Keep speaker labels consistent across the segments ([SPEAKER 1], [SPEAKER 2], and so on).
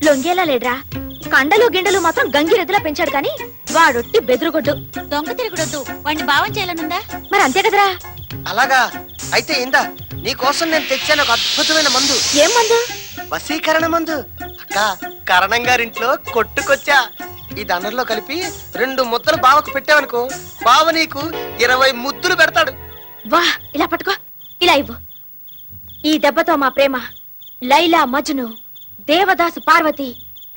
[SPEAKER 1] లొంగేలా లేడ్రా. కండలు గిండలు మాత్రం గంగిరెద్దులా పెంచాడు కానీ వాడొట్టి బెదురుగొడ్డు.
[SPEAKER 2] దొంగ తిరుగుడొద్దు, వాడిని భావం చేయాలనుందా?
[SPEAKER 1] మరి అంతే కదరా.
[SPEAKER 3] అలాగా అయితే ఇందా నీకోసం నేను తెచ్చాను ఒక అద్భుతమైన మందు.
[SPEAKER 1] ఏం మందు?
[SPEAKER 3] వశీకరణ మందు. అక్క, కరణం గారింట్లో కొట్టుకొచ్చా. ఈ దండలో కలిపి 2 ముద్దలు బావకు పెట్టావనుకో, బావ నీకు 20 ముద్దులు పెడతాడు.
[SPEAKER 1] వా, ఇలా పట్టుకో, ఇలా ఇవ్వు. ఈ దెబ్బతో మా ప్రేమ లైలా మజ్ను, దేవదాసు పార్వతి,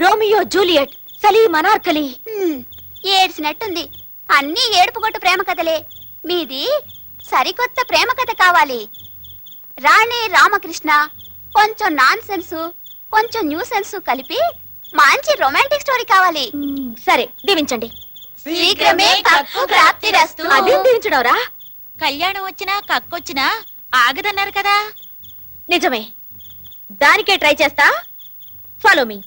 [SPEAKER 1] రోమియో జూలియట్, సలీం అనార్కలి.
[SPEAKER 2] ఏడ్చినట్టుంది. అన్నీ ఏడుపుగొట్టు ప్రేమ కథలే. మీది సరికొత్త ప్రేమ కథ కావాలి. రాణి రామకృష్ణ, కొంచెం నాన్ సెన్స్, కొంచెం న్యూ సెన్స్ కలిపి మంచి రొమాంటిక్ స్టోరీ కావాలి.
[SPEAKER 1] సరే, దీవించండి.
[SPEAKER 2] శీఘ్రమే కక్కు ప్రాప్తిరస్తు.
[SPEAKER 1] అదేం దీవించడవరా?
[SPEAKER 2] కళ్యాణం వచ్చినా కక్కొచ్చినా ఆగదన్నారు కదా.
[SPEAKER 1] నిజమే, దానికే ట్రై చేస్తా. Follow me.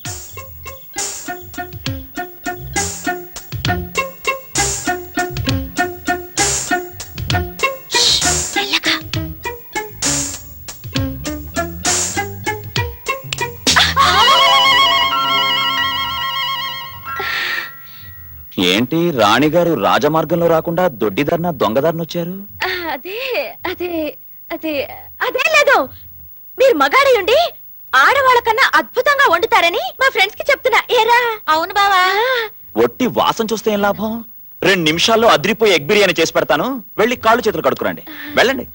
[SPEAKER 4] ఏంటి రాణిగారు రాజమార్గంలో రాకుండా దొడ్డిదారిన దొంగదారిన వచ్చారు?
[SPEAKER 1] అదే అదే అదే అదే లేదు. మీరు మగాడియుండి ఆడవాళ్ళ కన్నా అద్భుతంగా వండుతారని మా ఫ్రెండ్స్ కి చెప్తున్నా. ఏరా?
[SPEAKER 2] అవును బావా.
[SPEAKER 4] ఒట్టి వాసన చూస్తే ఏం లాభం? 2 నిమిషాల్లో అదిరిపోయి ఎగ్ బిర్యానీ చేసి పెడతాను. వెళ్ళి కాళ్ళు చేతులు కడుక్కురండి. వెళ్ళండి.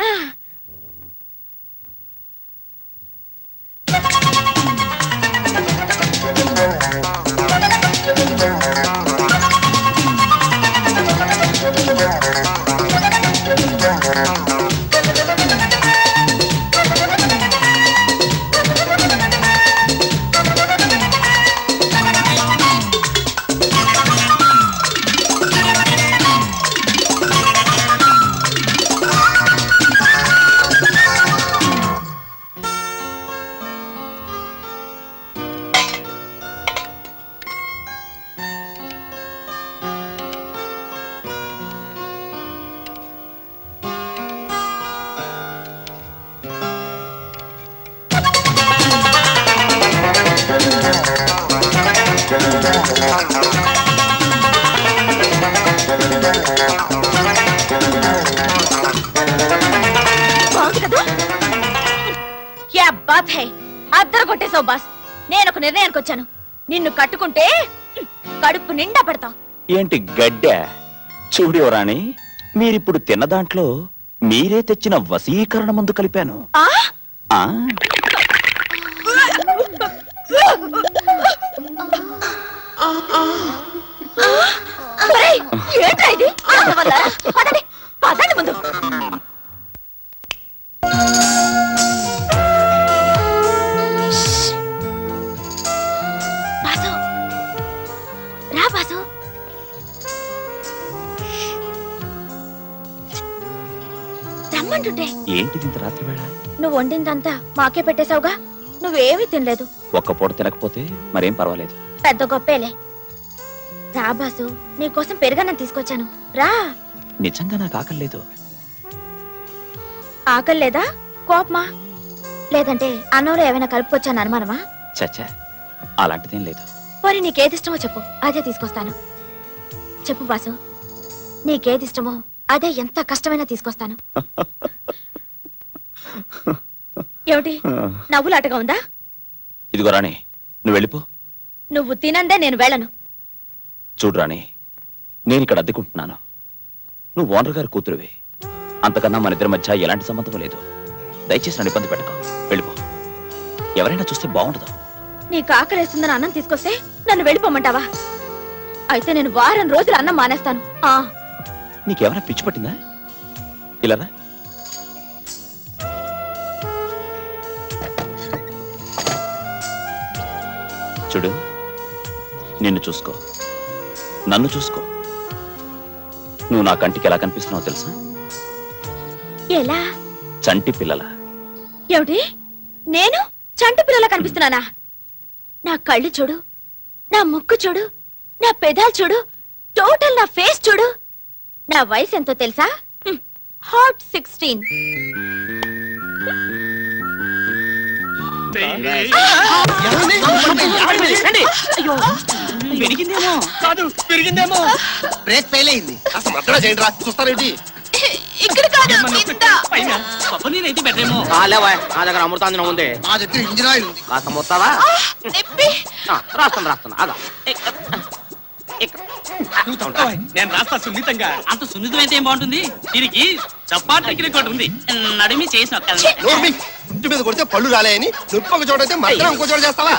[SPEAKER 1] అద్దరు కొట్టేశావు బాస్. నేను ఒక నిర్ణయానికి వచ్చాను. నిన్ను కట్టుకుంటే కడుపు నిండా పెడతాం.
[SPEAKER 4] ఏంటి గడ్డ? చూడు రాణి, మీరిప్పుడు తిన్న దాంట్లో మీరే తెచ్చిన వశీకరణ మందు కలిపాను.
[SPEAKER 1] ఏంట్రా ఇది? పదండి, పదండి ముందు. బాసు, రా బాసు. రమ్మంటుంటే.
[SPEAKER 4] ఏంటిది ఇంత రాత్రి వేళ?
[SPEAKER 1] నువ్వు వండిందంతా మాకే పెట్టేశావుగా. నువ్వేమీ తినలేదు.
[SPEAKER 4] ఒక్క పూట తినకపోతే మరేం పర్వాలేదు.
[SPEAKER 1] పెద్ద గొప్పేలే. రా బాసు, నీకోసం పెరుగన్నం తీసుకొచ్చాను. రా.
[SPEAKER 4] నిజంగా నాకు ఆకలేదు.
[SPEAKER 1] ఆకలి లేదా? కోపమా? లేదంటే అన్నంలో ఏమైనా కలుపుకొచ్చాను అనుమానమా?
[SPEAKER 4] చచ్చా, అలాంటిదేం లేదు.
[SPEAKER 1] మరి నీకేది ఇష్టమో చెప్పు, అదే తీసుకొస్తాను. చెప్పు బాసు, నీకేది ఇష్టమో అదే ఎంత కష్టమైనా తీసుకొస్తాను. ఏమిటి నవ్వులాటగా ఉందా?
[SPEAKER 4] ఇదిగో రాణి, నువ్వు వెళ్ళిపో.
[SPEAKER 1] నువ్వు తినందే నేను వెళ్ళను.
[SPEAKER 4] చూడు రాణి, నేను ఇక్కడ అద్దెకుంటున్నాను. నువ్వు ఓనర్ గారి కూతురువి. అంతకన్నా మన ఇద్దరి మధ్య ఎలాంటి సంబంధం లేదు. దయచేసి నన్ను ఇబ్బంది పెట్టకు. వెళ్ళిపో. ఎవరైనా చూస్తే బాగుండదు.
[SPEAKER 1] నీకు ఆకలేస్తుందని అన్నం తీసుకొస్తే నన్ను వెళ్ళిపోమంటావా? అయితే నేను వారం రోజులు అన్నం మానేస్తాను.
[SPEAKER 4] నీకేమైనా పిచ్చి పట్టిందా? ఇలారా. చూడు, నిన్ను చూసుకో, నన్ను చూసుకో. నువ్వు నా కంటికి ఎలా కనిపిస్తున్నావు తెలుసా?
[SPEAKER 1] ఎలా?
[SPEAKER 4] చంటి పిల్లల.
[SPEAKER 1] ఏమిటి? నేను చంటి పిల్లలా కనిపిస్తున్నానా? నా కళ్ళు చూడు, నా ముక్కు చూడు, నా పెదాలు చూడు, టోటల్ నా ఫేస్ చూడు. నా వయసు ఎంతో తెలుసా? హాట్ 16.
[SPEAKER 5] పెరిగిందేమో.
[SPEAKER 3] కాదు పెరిగిందేమో.
[SPEAKER 6] బ్రేక్ ఫెయిల్ అయింది.
[SPEAKER 3] అసలు మద్దరా చేయండి రా, చూస్తారేంటి?
[SPEAKER 1] ఇక్కడ కాదు ఇంత.
[SPEAKER 5] పైన పప్పు నేనైతే బెటరేమో.
[SPEAKER 6] కాలేవా, నా దగ్గర అమృతాంజనం ఉంది.
[SPEAKER 3] మా దగ్గర ఇంజిన్ ఆయిల్ ఉంది.
[SPEAKER 6] కాస్త మొత్తావా?
[SPEAKER 1] నొప్పి.
[SPEAKER 6] రాస్తాను అదా.
[SPEAKER 5] నేను రాస్తా సున్నితంగా. అంత సున్నితమైతే ఏం బాగుంటుంది. దీనికి చపాట్ తగ్గిన ఉంది. నడిమి చేసి నొక్కాలి.
[SPEAKER 3] నోర్మి, ఇంటి మీద కొడితే పళ్ళు రాలేయని నొప్పి ఒక చోట అయితే మద్దరం ఇంకో చోట చేస్తావా?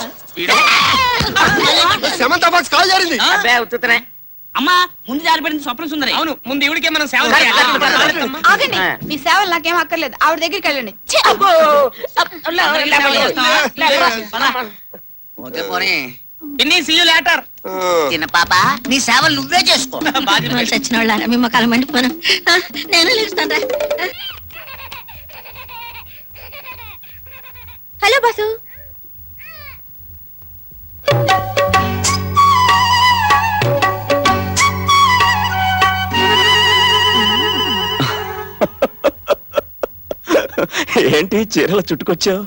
[SPEAKER 3] సెమంతా బాక్స్ కాల్ జారింది.
[SPEAKER 6] అబ్బే ఉత్తుతనే.
[SPEAKER 5] అమ్మా ముందు జారిపడింది స్వప్న సుందరి. అవును, ముందు ఇవిడికే మనం సేవ చేయాలి.
[SPEAKER 1] ఆగండి, మీ సేవలు నాకేం అక్కర్లేదు. ఆవిడ దగ్గరికి వెళ్ళండి. ఛీ!
[SPEAKER 6] ఓకే పోనీ.
[SPEAKER 5] పిన్ని సీ యు లేటర్.
[SPEAKER 6] చిన్న పాప, నీ సేవలు నువ్వే చేసుకో.
[SPEAKER 1] చచ్చిన వాళ్ళ మీ మొక్కలు మండిపోను. నేను లేస్తాను. Hello boss.
[SPEAKER 4] ఏంటి చీరలు చుట్టుకొచ్చావు?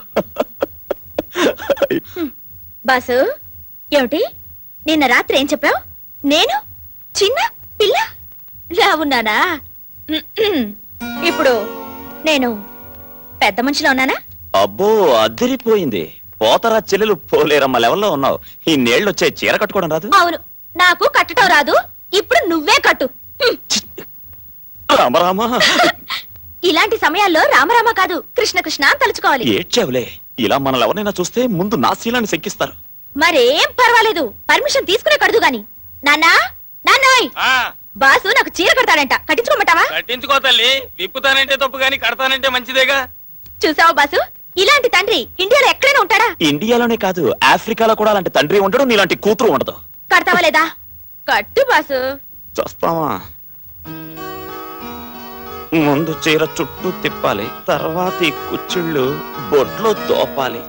[SPEAKER 1] బాసు ఏమిటి నిన్న రాత్రి ఏం చెప్పావు? నేను చిన్న పిల్ల లా ఉన్నానా? ఇప్పుడు నేను పెద్ద మనిషిలో ఉన్నానా?
[SPEAKER 4] అబ్బో అదిరిపోయింది. పోతరా చెల్లెలు పోలేరమ్మ లెవెల్లో ఉన్నావు. ఈ నీళ్ళు వచ్చే చీర కట్టుకోవడం రాదు?
[SPEAKER 1] అవును, నాకు కట్టడం రాదు. ఇప్పుడు నువ్వే కట్టు.
[SPEAKER 4] రామరామా,
[SPEAKER 1] ఇలాంటి సమయాల్లో రామరామ కాదు కృష్ణ కృష్ణ అని తలుచుకోవాలి.
[SPEAKER 4] ఏడ్చావులే. ఇలా మనల్ని ఎవరైనా చూస్తే ముందు నా శీలాన్ని శంకిస్తారు.
[SPEAKER 1] మరేం పర్వాలేదు, పర్మిషన్ తీసుకునే కడదు గాని. నాన్నా నాన్నోయ్, బాసు నాకు చీర కడతాడంట, కట్టించుకోమంటావా?
[SPEAKER 7] కట్టించుకో తల్లి. విప్పుతానంటే తప్పు గాని కడతానంటే మంచిదేగా.
[SPEAKER 1] చూసావా బాసు, ఇలాంటి తండ్రి ఇండియాలో ఎక్కడైనా ఉంటాడా?
[SPEAKER 4] ఇండియాలోనే కాదు, ఆఫ్రికాలో కూడా అలాంటి తండ్రి ఉండడు, నీలాంటి కూతురు ఉండదు.
[SPEAKER 1] కడతావా లేదా? కట్టు బాసు.
[SPEAKER 4] చూస్తావా? ముందు చీర చుట్టూ తిప్పాలి, తర్వాత ఈ కుచ్చిళ్ళు బొడ్లో తోపాలి.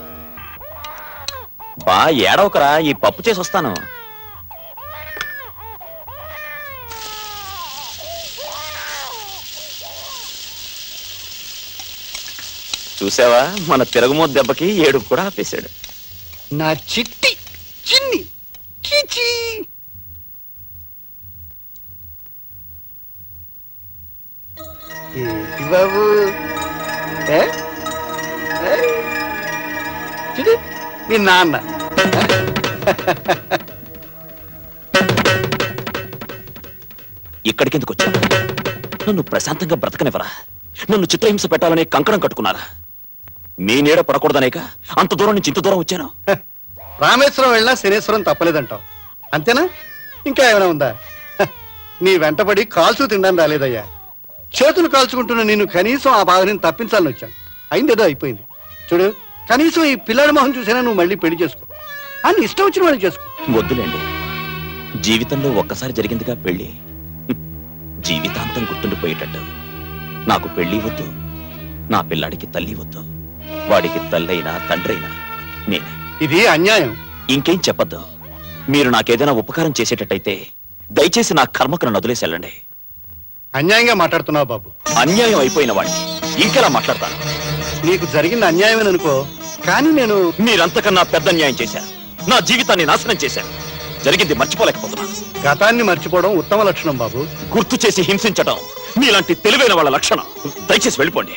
[SPEAKER 4] బా ఏడవకరా, ఈ పప్పు చేసి వస్తాను. చూసావా, మన తిరగమో దెబ్బకి ఏడుపు కూడా ఆపేశాడు.
[SPEAKER 3] నా చిట్టి చిన్ని చిచి. ఏంటి బాబు ఏ? ఏ? చూడు మీ నాన్న.
[SPEAKER 4] ఇక్కడికెందుకు వచ్చాను? నన్ను ప్రశాంతంగా బ్రతకనివ్వరా? నన్ను చిత్రహింస పెట్టాలనే కంకణం కట్టుకున్నారా? మీ నీడ పడకూడదనేక అంత దూరం నుంచి ఇంత దూరం వచ్చాను.
[SPEAKER 8] రామేశ్వరం వెళ్ళినా శనేశ్వరం తప్పలేదంటావు అంతేనా? ఇంకా ఏమైనా ఉందా? నీ వెంటబడి కాల్చు తినడానికి రాలేదయ్యా. చేతులు కాల్చుకుంటున్న నిన్ను కనీసం ఆ బాధని తప్పించాలని వచ్చాను. అయిందేదో అయిపోయింది. చూడు, కనీసం ఈ పిల్లాడి మొహం చూసినా నువ్వు మళ్ళీ పెళ్లి చేసుకో. అని ఇష్టం వచ్చిన వాళ్ళు చేసుకో.
[SPEAKER 4] వద్దులేండి, జీవితంలో ఒక్కసారి జరిగిందిగా పెళ్లి, జీవితాంతం గుర్తుండిపోయేటట్టు. నాకు పెళ్లి వద్దు, నా పిల్లాడికి తల్లి వద్దు. వాడికి తల్లైనా తండ్రైనా నేనే.
[SPEAKER 8] ఇది అన్యాయం.
[SPEAKER 4] ఇంకేం చెప్పద్దు. మీరు నాకేదైనా ఉపకారం చేసేటట్టయితే దయచేసి నా కర్మకు నన్ను వదిలేసి వెళ్ళండి.
[SPEAKER 8] అన్యాయంగా మాట్లాడుతున్నావు బాబు.
[SPEAKER 4] అన్యాయం అయిపోయిన వాడిని ఇంకెలా మాట్లాడతాను?
[SPEAKER 8] నీకు జరిగింది అన్యాయమేననుకో, కానీ నేను
[SPEAKER 4] మీరంతకన్నా పెద్ద అన్యాయం చేశారు. నా జీవితాన్ని నాశనం చేశారు. జరిగింది మర్చిపోలేకపోతున్నాను.
[SPEAKER 8] గతాన్ని మర్చిపోవడం ఉత్తమ లక్షణం బాబు.
[SPEAKER 4] గుర్తు చేసి హింసించడం మీలాంటి తెలివైన వాళ్ళ లక్షణం. దయచేసి వెళ్ళిపోండి.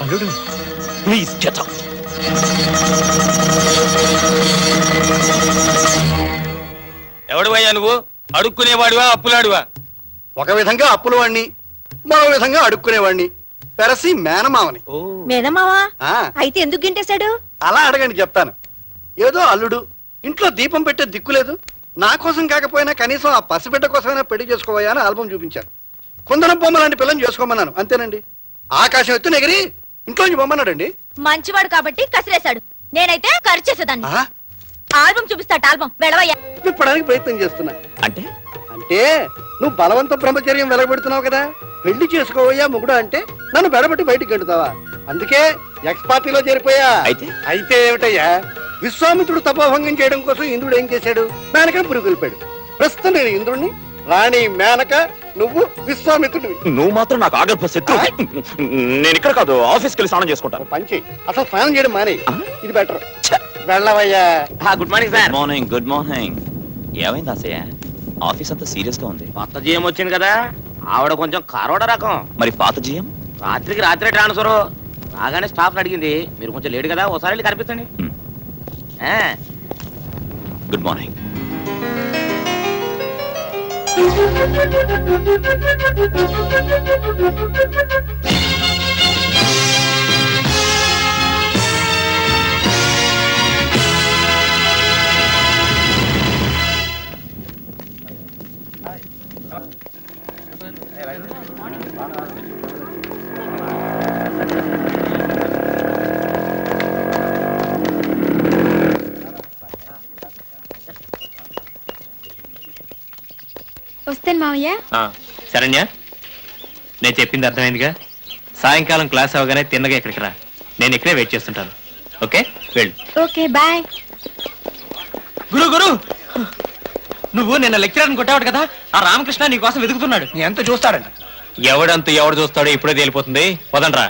[SPEAKER 8] అల్లుడు,
[SPEAKER 4] ప్లీజ్ గెట్ అవుట్.
[SPEAKER 7] ఎవడువయ్యా నువ్వు? అడుక్కునేవాడివా అప్పులాడివా?
[SPEAKER 8] ఒక విధంగా అప్పుల వాణ్ణి, మరో విధంగా అడుక్కునేవాణ్ణి, పెరసి మేనమావని.
[SPEAKER 1] మేనమావా?
[SPEAKER 8] ఆ,
[SPEAKER 1] అయితే ఎందుకు గింటేశాడు?
[SPEAKER 8] అలా అడగండి చెప్తాను. ఏదో అల్లుడు, ఇంట్లో దీపం పెట్టే దిక్కులేదు, నా కోసం కాకపోయినా కనీసం ఆ పసిబిడ్డ కోసమైనా పెళ్లి చేసుకోవయ్యా అని ఆల్బం చూపించాను. కుందనం బొమ్మ లాంటి పిల్లని చేసుకోమన్నాను, అంతేనండి. ఆకాశం ఎత్తు ఎగిరి ఇంట్లోంచి బొమ్మన్నాడండి.
[SPEAKER 1] మంచివాడు కాబట్టి కసిరేశాడు. నేనైతే ఖర్చు చేసేదాన్ని.
[SPEAKER 8] ఆ,
[SPEAKER 1] ఆల్బం చూపిస్తాట. ఆల్బం వెళ్ళవయ్యా.
[SPEAKER 8] విప్పడానికి ప్రయత్నం చేస్తున్నా.
[SPEAKER 4] అంటే
[SPEAKER 8] అంటే నువ్వు బలవంత బ్రహ్మచర్యం వెలగబెడుతున్నావు కదా, పెళ్లి చేసుకోవయ్యా మొగుడు అంటే నన్ను బెడబట్టి బయటికి గెడుతావా? అందుకే ఎక్స్ పార్టీలో చేరిపోయా. అయితే ఏమిటయ్యా, విశ్వామిత్రుడు తపోభంగం చేయడం కోసం ఇంద్రుడు ఏం చేశాడు? మేనక పురుగులిపాడు. ప్రస్తుతం నేను ఇంద్రుడిని, రాణి మేనక, నువ్వు విశ్వామిత్రుడివి.
[SPEAKER 4] నువ్వు మాత్రం నాకు ఆగర్భ శత్రు. నేను ఇక్కడ కాదు, ఆఫీస్కి వెళ్ళి స్నానం చేసుకుంటాను.
[SPEAKER 8] పంచి అసలు స్నానం చేయడం మానే,
[SPEAKER 4] ఆ?
[SPEAKER 8] ఇది బెటర్. వెళ్ళవయ్యా.
[SPEAKER 6] Good morning sir.
[SPEAKER 4] Morning. Good morning. ఏమైంది ఆశయ? ఆఫీస్ అంతా సీరియస్ గా ఉంది.
[SPEAKER 6] కొత్త జీఎం వచ్చింది కదా, ఆవిడ కొంచెం కరోడ రకం.
[SPEAKER 4] మరి పాత జీఎం?
[SPEAKER 6] రాత్రికి రాత్రే ట్రాన్స్ఫర్. రాగానే స్టాఫ్ అడిగింది, మీరు కొంచెం లేట్ కదా, ఒకసారి వెళ్ళి కనిపించండి.
[SPEAKER 4] Good morning.
[SPEAKER 1] వస్తాను మావయ్య.
[SPEAKER 7] శరణ్య, నేను చెప్పింది అర్థమైందిగా. సాయంకాలం క్లాస్ అవగానే తిన్నగా ఇక్కడికి రా, నేను ఇక్కడే వెయిట్ చేస్తుంటాను. ఓకే, వెళ్ళు.
[SPEAKER 1] Okay bye.
[SPEAKER 7] గురు గురు, నువ్వు నిన్న లెక్చరర్ని కొట్టావు కదా, ఆ రామకృష్ణ నీ కోసం వెతుకుతున్నాడు.
[SPEAKER 8] ఎంత చూస్తాడంట?
[SPEAKER 7] ఎవడు చూస్తాడో ఇప్పుడే తేలిపోతుంది. వదండ్రా.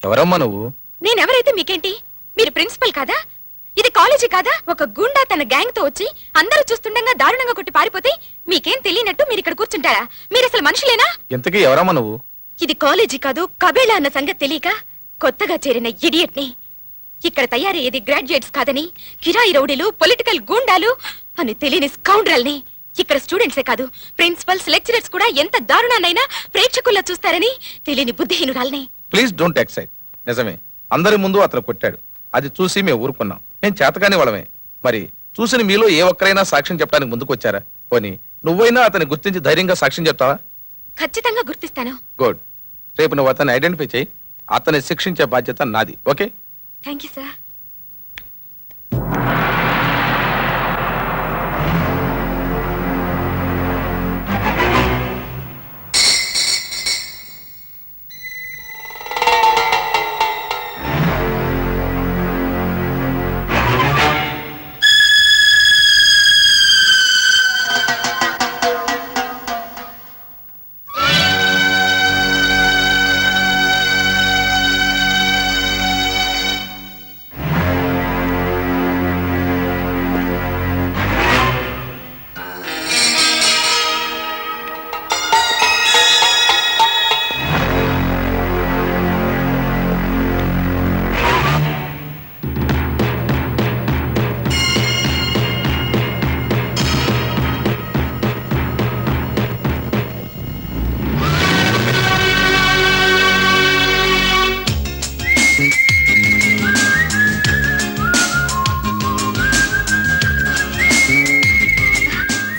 [SPEAKER 9] ఎవరమ్మా నువ్వు?
[SPEAKER 1] నేనెవరైతే మీకేంటి? మీరు ప్రిన్సిపల్ కాదా? ఇది కాలేజీ కాదా? ఒక గుండా తన గ్యాంగ్ తో వచ్చి అందరూ చూస్తుండగా దారుణంగా కొట్టి పారిపోతే మీకేం తెలియనట్టు మీరు ఇక్కడ కూర్చుంటారా? మీరు అసలు మనుషులేనా?
[SPEAKER 9] ఇంతకీ ఎవరమ్మా నువ్వు?
[SPEAKER 1] ఇది కాలేజీ కాదు, కబేళా అన్న సంగతి తెలియక కొత్తగా చేరిన ఇడియట్ ని. ఇక్కడ తయారయ్యేది గ్రాడ్యుయేట్స్ కాదని, కిరాయి రౌడీలు, పొలిటికల్ గూండాలు అని తెలియని స్కౌండ్రల్ ని ఇక్కడ స్టూడెంట్సే కాదు, ప్రిన్సిపల్స్, లెక్చరర్స్ కూడా ఎంత దారుణాన్నైనా ప్రేక్షకుల్లో చూస్తారని తెలియని బుద్ధిహీనురాల్ని.
[SPEAKER 9] Please don't excite. నిజమే, అందరి ముందు అతను కొట్టాడు. అది చూసి మేము ఊరుకున్నాం. నేను చేతకాని వాళ్ళమే. మరి చూసిన మీలో ఏ ఒక్కరైనా సాక్ష్యం చెప్పడానికి ముందుకు వచ్చారా? పోనీ నువ్వైనా అతన్ని గుర్తించి ధైర్యంగా సాక్ష్యం చెప్తావా?
[SPEAKER 1] ఖచ్చితంగా గుర్తిస్తాను.
[SPEAKER 9] గుడ్. రేపు నువ్వు అతన్ని ఐడెంటిఫై చేయి. అతన్ని శిక్షించే బాధ్యత నాది. Okay?
[SPEAKER 1] Thank you sir.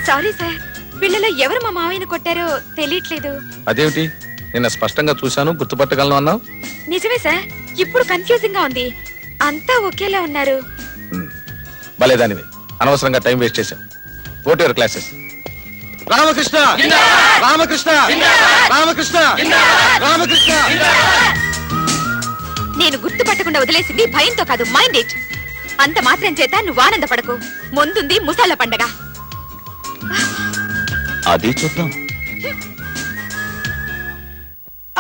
[SPEAKER 1] Sorry sir, పిల్లలు ఎవరు మా మావయ్యను కొట్టారో తెలియట్లేదు.
[SPEAKER 9] అదేమిటి, నిన్న స్పష్టంగా చూశాను, గుర్తుపట్టగలను అన్నావు.
[SPEAKER 1] నిజమే సార్, ఇప్పుడు కన్ఫ్యూజింగ్ గా ఉంది. అంతా ఒకేలా ఉన్నారు.
[SPEAKER 9] భలేదానివే, అనవసరంగా టైం వేస్ట్ చేశావు. Go to your classes. Ramakrishna, Ramakrishna, Ramakrishna, Ramakrishna.
[SPEAKER 1] నేను గుర్తుపట్టకుండా వదిలేసింది భయంతో కాదు, మైండ్ ఇట్. అంత మాత్రం చేత నువ్వు ఆనందపడకు. ముందుంది ముసాల పండగ.
[SPEAKER 4] అది చూద్దాం.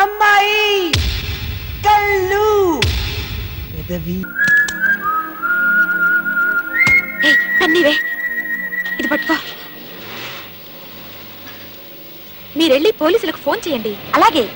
[SPEAKER 10] అమ్మాయి కళ్ళు పెదవి.
[SPEAKER 1] కన్నీవే, ఇది పట్టుకో. మీరెళ్ళి పోలీసులకు ఫోన్ చేయండి. అలాగే.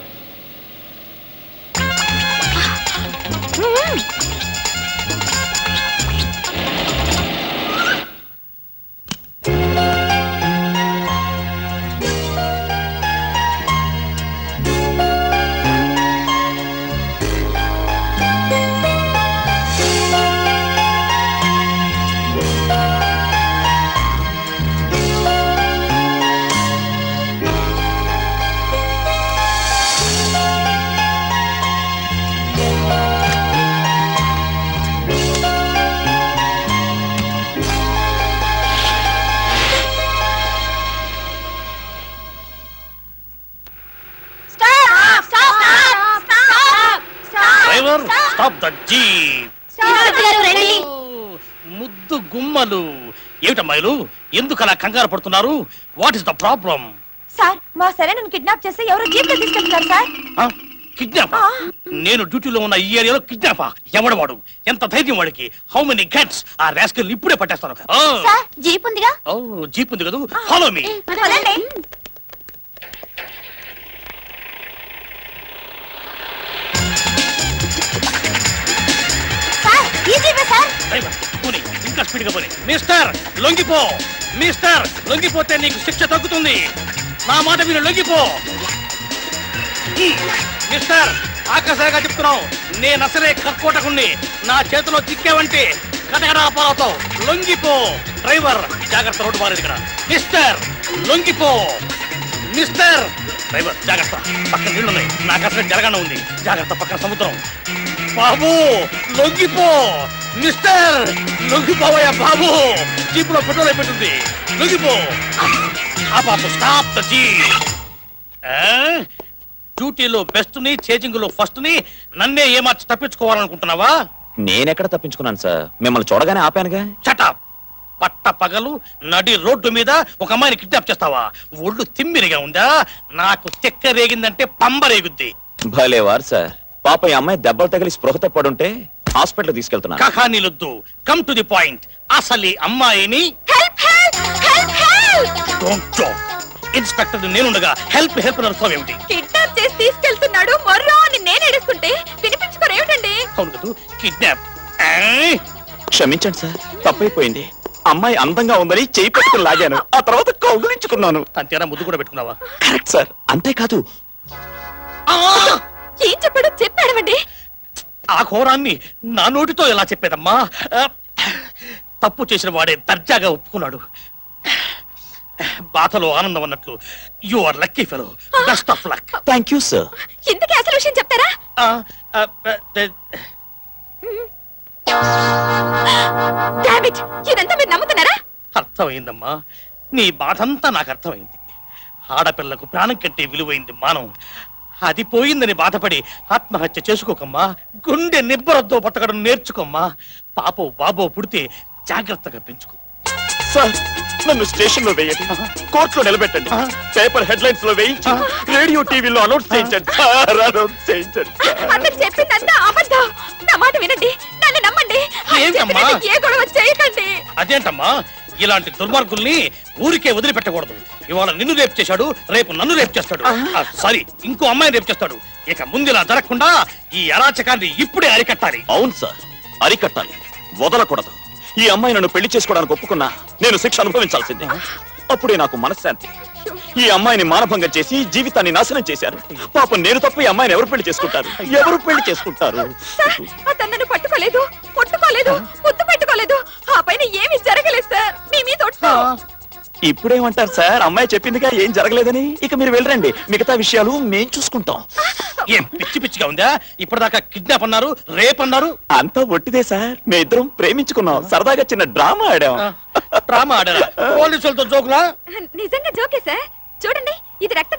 [SPEAKER 5] Driver stop the jeep. ముద్దు గుమ్మలు ఏమిటమ్మాయిలు, ఎందుకు అలా కంగారు పడుతున్నారు? What is the problem?
[SPEAKER 1] Sir, మా సరేనన్ను కిడ్నాప్ చేస్తే ఎవరో జీప్ లో తీసుకెళ్తున్నారు సార్.
[SPEAKER 5] కిడ్నాపా? నేను డ్యూటీలో ఉన్న ఈ ఏరియాలో కిడ్నాపా? ఎవడవాడు? ఎంత ధైర్యం వాడికి? How many guts? ఆ రాస్కల్ ఇప్పుడే పట్టేస్తాను.
[SPEAKER 2] సార్ జీప్ ఉందిగా.
[SPEAKER 5] జీప్ ఉంది కదా, ఫాలో మీ. ఇంకా స్పీడ్ గా పోనీ. మిస్టర్ లొంగిపో, మిస్టర్ లొంగిపోతే నీకు శిక్ష తగ్గుతుంది. నా మాట మీరు లొంగిపో. మిస్టర్, ఆకాశంగా చెప్తున్నావు, నేను అసలే కర్కోటకుణ్ణి. నా చేతిలో చిక్కావంటే కటకడా పాలవుతావు. లొంగిపో. డ్రైవర్ జాగ్రత్త, రోడ్డు మారేది ఇక్కడ. మిస్టర్ లొంగిపో. మిస్టర్ డ్రైవర్ జాగ్రత్త, పక్కన నీళ్లున్నాయి. నాకు అసలు జరగనే ఉంది. జాగ్రత్త, పక్కన సముద్రం. బాబు లొంగిపో. మిస్టర్ లొంగిపోవయ్యా బాబు, జీపులో పెట్రోల్ అయిపోతుంది. లొంగిపో. ఆ బాబు స్టాప్ ద జీప్. డ్యూటీలో బెస్ట్ ని, చేజింగ్ లో ఫస్ట్ ని నన్నే ఏమార్చి తప్పించుకోవాలనుకుంటున్నావా?
[SPEAKER 4] నేనెక్కడ తప్పించుకున్నాను సార్, మిమ్మల్ని చూడగానే ఆపానుగా.
[SPEAKER 5] చటాప్. పట్ట పగలు నడి రోడ్డు మీద ఒక అమ్మాయిని కిడ్నాప్ చేస్తావా? ఒళ్ళు తిమ్మిరిగా ఉందా? నాకు చెక్క రేగిందంటే పంబ రేగుద్ది.
[SPEAKER 4] భలేవారు సార్. పాప ఈ అమ్మాయి దెబ్బలు తగిలి స్పృహత పడుంటే హాస్పిటల్ తీసుకెళ్తున్నా.
[SPEAKER 5] కహానీలొద్దు, కమ్ టు ది పాయింట్. అసలు ఈ అమ్మాయిని డోంట్ జోక్. ఇన్స్పెక్టర్ నేనుండగా హెల్ప్ హెల్ప్ నడుస్తావేమిటి?
[SPEAKER 1] కిడ్నాప్ చేసి తీసుకెళ్తున్నాడు మొర్రో అని నేను ఏడుస్తుంటే వినిపించుకోరేమిటండి?
[SPEAKER 5] అవును కదా, కిడ్నాప్.
[SPEAKER 4] క్షమించండి సార్, తప్పైపోయింది. అమ్మాయి అందంగా ఉందని చేయి పట్టుకుని లాగాను, ఆ తర్వాత కౌగులించుకున్నాను.
[SPEAKER 5] అంతేనా? ముద్దు కూడా పెట్టుకున్నావా?
[SPEAKER 4] Correct sir. అంతేకాదు,
[SPEAKER 1] ఏం చెప్పాడో చెప్పాడమండి.
[SPEAKER 5] ఆ ఘోరాన్ని నా నోటితో ఎలా చెప్పేదమ్మా? తప్పు చేసిన వాడే దర్జాగా ఒప్పుకున్నాడు. బాధలో ఆనందం అన్నట్లు. You are lucky fellow. Best of luck.
[SPEAKER 4] Thank you sir.
[SPEAKER 1] ఇంతకీ అసలు విషయం చెప్తారా? Damn it! ఇదంతా మీరు నమ్ముతున్నారా?
[SPEAKER 5] అర్థమైందమ్మా, నీ బాధంతా నాకు అర్థమైంది. ఆడపిల్లకు ప్రాణం కంటే విలువైంది మానం. అది పోయిందని బాధపడి ఆత్మహత్య చేసుకోకమ్మా. గుండె నిబ్బరద్దో బతకడం నేర్చుకోమ్మా. పాపో బాబో పుడితే జాగ్రత్తగా పెంచుకో.
[SPEAKER 4] సార్, నన్ను స్టేషన్ లో వేయండి, కోర్టులో నిలబెట్టండి, పేపర్ హెడ్లైన్స్ లో వేయించి రేడియో టీవీలో అనౌన్స్ చేయించండి సార్. అనౌన్స్ చేయించండి.
[SPEAKER 1] అతను చెప్పిందంతా అబద్ధం. నా మాట వినండి, నన్ను నమ్మండి.
[SPEAKER 5] ఏంటమ్మా?
[SPEAKER 1] ఏ గొడవ చేయకండి.
[SPEAKER 5] అదేంటమ్మా, ఇలాంటి దుర్మార్గుల్ని ఊరికే వదిలిపెట్టకూడదు. ఇవాళ నిన్ను రేపు చేశాడు, రేపు నన్ను రేపు చేస్తాడు. సారీ, ఇంకో అమ్మాయిని రేపు చేస్తాడు. ఇక ముందు ఇలా జరగకుండా ఈ అరాచకాన్ని ఇప్పుడే అరికట్టాలి.
[SPEAKER 4] అవును సార్, అరికట్టాలి, వదలకూడదు. ఈ అమ్మాయి నన్ను పెళ్లి చేసుకోవడానికి ఒప్పుకున్నా నేను శిక్ష అనుభవించాల్సిందే. అప్పుడే నాకు మనశ్శాంతి. ఈ అమ్మాయిని మానభంగం చేసి జీవితాన్ని నాశనం చేశారు. పాపం నేను తప్ప ఈ అమ్మాయిని ఎవరు పెళ్లి చేసుకుంటారు? ఎవరు పెళ్లి చేసుకుంటారు?
[SPEAKER 1] అతను నన్ను పట్టుకోలేదు, ముట్టుకోలేదు, ముద్దు పెట్టుకోలేదు. ఆ పైన ఏమీ జరగలేదు సార్. మీ మీద ఒట్టు.
[SPEAKER 4] ఇప్పుడేమంటారు సార్? అమ్మాయి చెప్పిందిగా ఏం జరగలేదని. ఇక మీరు వెళ్ళరండి, మిగతా విషయాలు మేం చూసుకుంటాం.
[SPEAKER 5] ఏం పిచ్చి పిచ్చిగా ఉందా? ఇప్పటిదాకా కిడ్నాప్ అన్నారు, రేప్ అన్నారు.
[SPEAKER 4] అంతా ఒట్టిదే సార్. మేమిద్దరం ప్రేమించుకున్నాం, సరదాగా చిన్న డ్రామా ఆడాం.
[SPEAKER 5] డ్రామా ఆడారా? పోలీసులతో జోకులా?
[SPEAKER 1] నిజంగా జోకే సార్. చూడండి, ఇది రక్తం